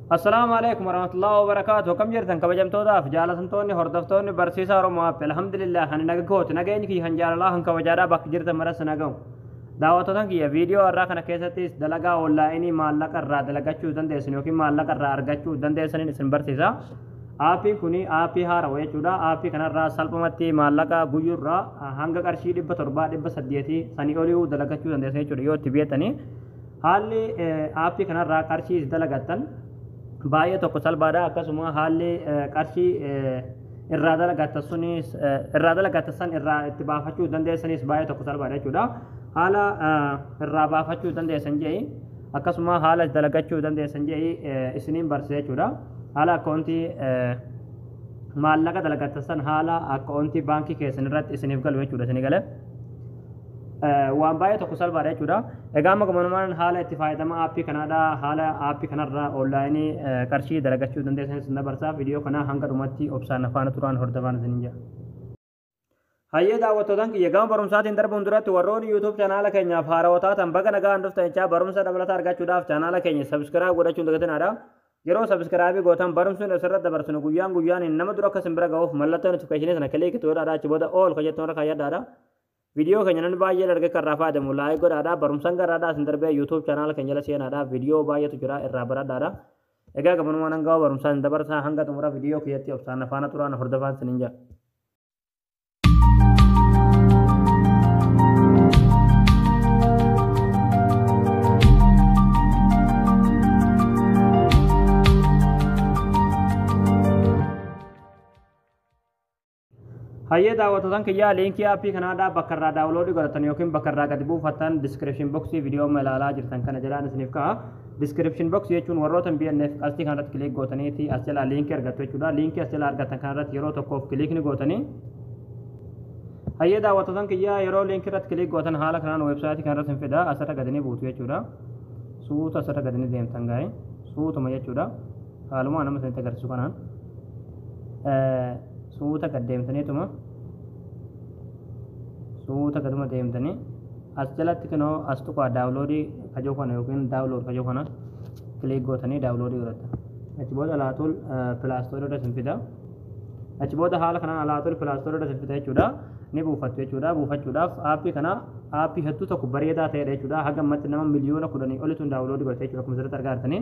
السلام عليكم ورحمة الله وبركاته. كم جرتن كبجمتودا في جالسنتوني هردفتوني برسيسا روما الحمد لله هن نغوت نغيني كي هنجال الله هن كوجادا بك جرتن مرس نغو دعوتن كي فيديو أراكنا كيستيس دلغا أونلايني مالك الرا دلغاچو دندسن يوكي مالك الرا أرغاچو دندسن اسن برسيسا آپی کنی آپی هارا ويچودا آپی كنا را سلپمتي مالك غيور را هنگ قرشي دب تربا دب سديتي سني اوليو دلغاچو دندسن يچودا يو تبيتني حالي آپی كنا را قرشي دلغاتن baay'ee tokko salphaadha akkasuma haalli qarshii irraa dalagattasan irraa itti baafachuu dandeessanis baay'ee tokko salphaadha jechuudha haala irraa baafachuu dandeessan jedhi akkasuma haala dalagachuu dandeessan jedhi isiniin barsiisa jechuudha haala akkaawuntii maallaqa dalagattasan haala akkaawuntii baankii keessan irratti isiniif galu jechuudha isinii galee waan baay'ee tokko salphaadha jechuudha egaa amma gamanummaan haala itti fayyadama aappii kanaadha haala aappii kanarraa onlaayinii qarshii dalagachuu dandeessan isin dabarsaa viidiyoo kana hanga dhumatti obsaan afaan turaan hordofaan isiniin jira hayyee daawwattootaan kiyya gama barumsaatiin darbuun duratti warroonni yuutuub chaanaala keenyaaf haarawaa taatan baga nagaan dhuftan jechaa barumsa dabalataa argachuudhaaf chaanaala keenya sabskiraayib godhachuun dagatinaadha yeroo sabskraabii gootan barumsuun asirratti dabarsinu guyyaan nama dura akka simbira ga'uuf mallattoo notifikashinii sana kilikii godhaadha achi booda ool kajettoon irra kaayyaadhaadha video के जनन बाय लड़के कर रहा है लाइक को डाटा बरमसंग डाटा संदर्भ YouTube channel के जला से डाटा वीडियो बाय तो जुरा इराबरा डाटा एगा गमनवानंगा बरमसंग दबर सा हंगा तुमरा वीडियो के यति ऑप्शन फाना तुरान हरदफान सनिंजा hayyee daawwattootaan kiyyaa liinkii aappii kanaadhaa bakka irraa daawunloodii godhatan yookiin bakka irraa gadi buufattan diskiripshin boksii viidiyoo ilaalaa jirtan kana jalaan isiniif ka'a diskiripshin boksii jechuun warroota BNF qastii kanarratti kilik gootaniiti as jalaa liinkii argattu jechuudha liinkii as jalaa argatan kanarratti yeroo tokkoof kilikni gootanii hayyee daawwattootaan kiyyaa yeroo liinkii irratti kilik gootan haala kanaan weebsaayitii kanarratti hin fida asirra gadanii buutu jechuudha suuta asirra gadanii deemtan gaa'e suutuma jechuudha haalumaa nama isinitti agarsiisu kanaan suuta gaddeemtaniituma suuta gaduma deemtanii as jalatti kanoo as tuqaa daawunloodii kajoo kana yookiin daawunlood kajoo kana kilik gootanii daawunloodii godhatta achi booda alaatul pilaastorii irra sinfida achi booda haala kanaan alaatul pilaastorii irra sinfida jechuudha ni buufattu jechuudha buufachuudhaaf aappii kana aappii hedduu tokko bareedaa ta'edha jechuudha haga ammatti nama miliyoona 10 olitu daawunloodii godhate jechuudha akkuma asirratti argaatanii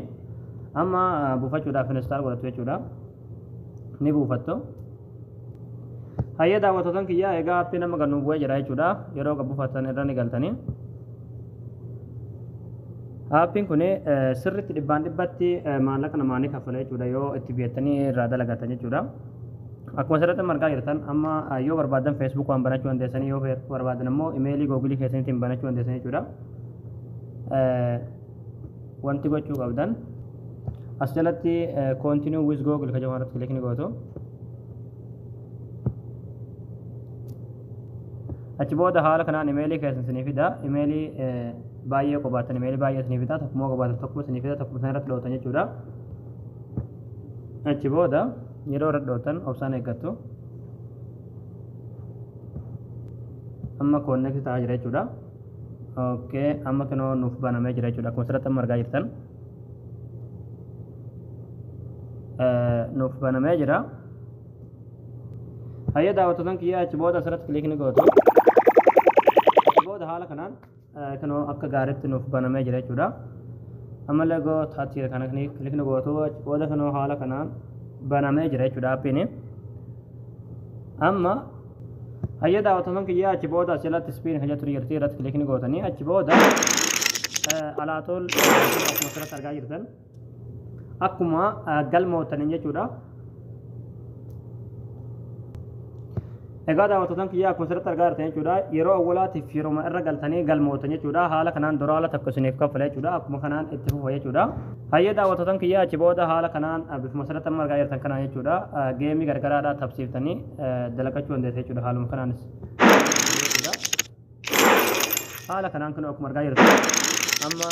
amma buufachuudhaaf instaal godhattu jechuudha ni buufattu hayyee daawwattootaan kiyyaa egaa aappii nama gannu bu'ee jira jechuudha yeroo buufatan irra ni galtanii aappiin kun sirriitti dhibbaan dhibbatti maallaqa namaa ni kaffala jechuudha yoo itti biyyatanii irraa dalagatan jechuudha akkuma asirratti argaa jirtan amma yoo barbaadan feesbuuk waan banachuu dandeessanii yoo barbaadan immoo imeelii googilii keessaniitiin banachuu dandeessanii jechuudha wanti gochuu qabdan as jalatti continue with google ka jedhamu irratti kilikni gootu achi booda haala kanaan imeelii keessan isiniif fida imeelii baay'ee qabaatan imeelii baay'ee isiniif fida tokkuma qabaatan tokkuma isiniif fida tokkuma isaan irratti dhootan jechuudha achi booda yeroo irratti dhootan obsaan eeggattu amma koonnekti ta'aa jira jechuudha ookee amma kanoo nuuf banamee jira jechuudha akkuma asirratti amma argaa jirtan nuuf banamee jira hayyee daawwattootaan kiyyaa achi booda asirratti kilikni gootu booda haala kanaan kanoo akka gaariitti nuuf banamee jira jechuudha ammallee gootaatti kana kilikni gootu achi booda kanoo haala kanaan banamee jira jechuudha aappiin amma hayyee daawwattootaan kiyyaa achi booda as jalatti ispiin kan jettu jirti irratti kilikni gootanii achi booda alaatool akkuma asirratti argaa jirtan akkuma galmootaniin jechuudha egaa daawwattootaan kiyyaa akkuma asirratti argaa jirtan jechuudha yeroo awwaalaatiif yeroo irra galtanii galmootan jechuudha haala kanaan duraala tokko isiniif kaffala jechuudha akkuma kanaan itti fufa jechuudha hayyee daawwattootaan kiyyaa achi booda haala kanaan bifuma asirratti amma argaa jirtan kanaan jechuudha geemii gargaraadhaa tapsiiftanii dalagachuu dandeessa jechuudha haaluma kanaanis haala kanaan kun akkuma argaa jirtan amma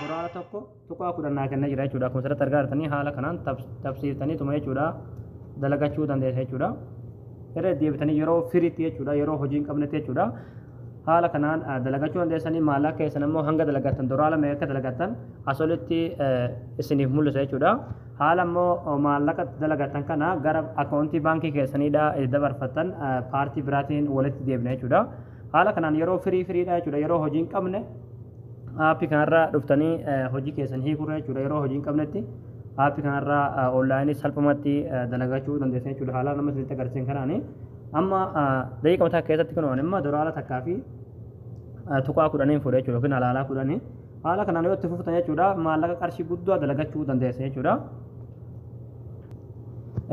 duraala tokko tuqaa 10 kennee jira jechuudha akkuma asirratti argaa jirtanii haala kanaan tapsiiftanii tuma jechuudha dalagachuu dandeessa jechuudha irra deebitanii yeroo firiitti jechuudha yeroo hojii hin qabnetti jechuudha haala kanaan dalagachuu dandeessanii maallaqa keessan immoo hanga dalagatan duraala meeqa dalagatan asolitti isiniif mul'isa jechuudha. Haala immoo maallaqa dalagatan kana gara akkaawuntii baankii keessaniidha dabarfatan paartii biraatiin walitti deebina jechuudha. Haala kanaan yeroo firiidha jechuudha. Yeroo hojii hin qabne aappii kanarra dhuftanii hojii keessan hiikuu jechuudha. Yeroo hojii hin qabnetti aappii kanarra onlaayinii salphumatti dalagachuu dandeessan jechuudha. Haala nama isinitti agarsiisan kanaani. Amma daqiiqa mataa keessatti kunuun immoo duraala takkaa fi tuqaa kudhaniin fuudhee jechuudha yookiin halaalaa kudhanii haala kanaan yoo itti fuftan jechuudha maallaqa qarshii guddaa dalagachuu dandeessa jechuudha.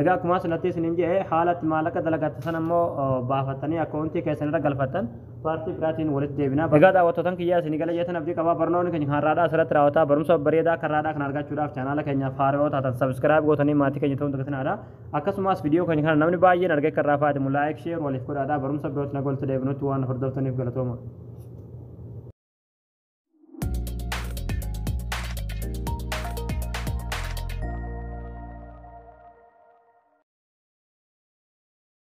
Egaa akkuma asirratti isiniin jedhe haalatti maallaqa dalagatte sana immoo baafattanii akkaawuntii keessanirra galfattan paartii biraatiin walitti deebina. Egaa daawwattootaan kiyyaa isinii gala jeetan abdii qabaa barnoonni keenya har'aadhaa asirratti raawwataa barumsa bareedaa karraadhaa kan argachuudhaaf chaanaala keenyaaf haaraa taatan sabskiraayib gootanii maatii keenya ta'uun dagatinaadha. Akkasumas viidiyoo keenya kana namni baay'een argee kan raafaatimu laayik sheer waliif godhaadhaa barumsa birootti nagolti deebinutti waan hordoftaniif galatooma.